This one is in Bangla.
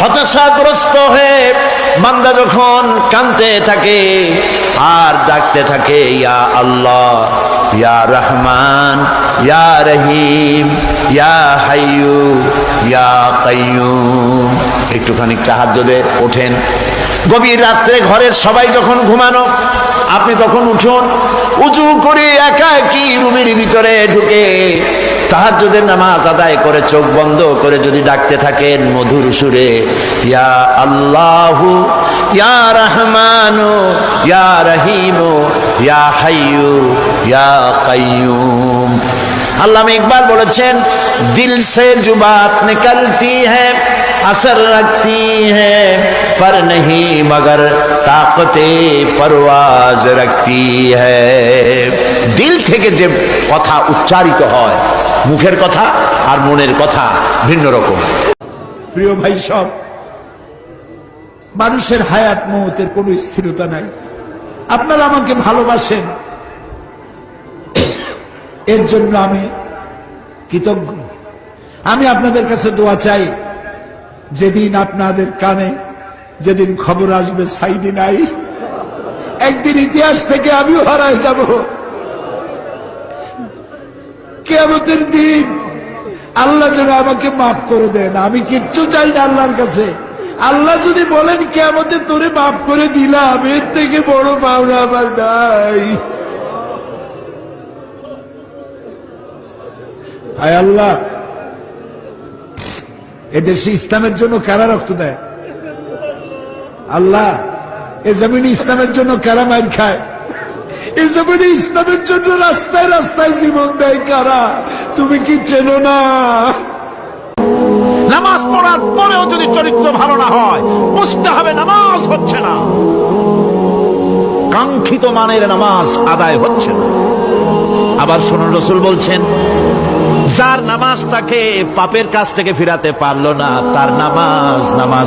হতাশাগ্রস্ত হয়ে বান্দা যখন কাঁদতে থাকে আর ডাকতে থাকে, ইয়া আল্লাহ, ইয়া রহমান, ইয়া রহিম, ইয়া হাইয়ু, ইয়া কাইয়ুম। একটুখানি তাহাজ্জুদে ওঠেন, গভীর রাত্রে ঘরের সবাই যখন ঘুমানো, আপনি তখন উঠুন, উজু করে একা একই রুমের ভিতরে ঢুকে তাহাজ্জুদের নামাজ আদায় করে চোখ বন্ধ করে যদি ডাকতে থাকেন মধুর সুরে, ইয়া আল্লাহু, ইয়া রহমানু, ইয়া রহিমু, ইয়া হাইয়ু, ইয়া কাইয়ুম। আল্লামা ইকবাল বলেছেন, দিল সে जो बात निकलती है असर रखती है पर नहीं मगर ताकते परवाज रखती है। দিল থেকে যে কথা উচ্চারিত হয়, মুখের কথা আর মনের কথা ভিন্ন রকম। প্রিয় ভাই, সব মানুষের হায়াত মৌতের কোনো স্থিরতা নাই। আপনারা আমাকে ভালোবাসেন, এর জন্য আমি কৃতজ্ঞ। আমি আপনাদের কাছে দোয়া চাই, যেদিন আপনাদের কানে যেদিন খবর আসবে সাইদি নাই, একদিন ইতিহাস থেকে আমিও হারায় যাব। কিয়ামতের দিন আল্লাহ যেন আমাকে মাফ করে দেন। আমি কিচ্ছু চাই না আল্লাহর কাছে। আল্লাহ যদি বলেন কিয়ামতে তোরে মাফ করে দিলাম, এর থেকে বড় পাওনা আমার নাই। আয় আল্লাহ, এদেশে ইসলামের জন্য কারা রক্ত দেয়? আল্লাহ, এ জমিনে ইসলামের জন্য কারা মার খায়? এ জমিনে ইসলামের জন্য রাস্তায় রাস্তায় জীবন দেয় কারা? তুমি কি চেনো না? নামাজ পড়ার পরেও যদি চরিত্র ভালো না হয়, বুঝতে হবে নামাজ হচ্ছে না, কাঙ্ক্ষিত মানের নামাজ আদায় হচ্ছে না। আবার শুনুন, রাসূল বলছেন, যার নামাজ তাকে পাপের কাছ থেকে ফিরাতে পারলো না, তার নামাজ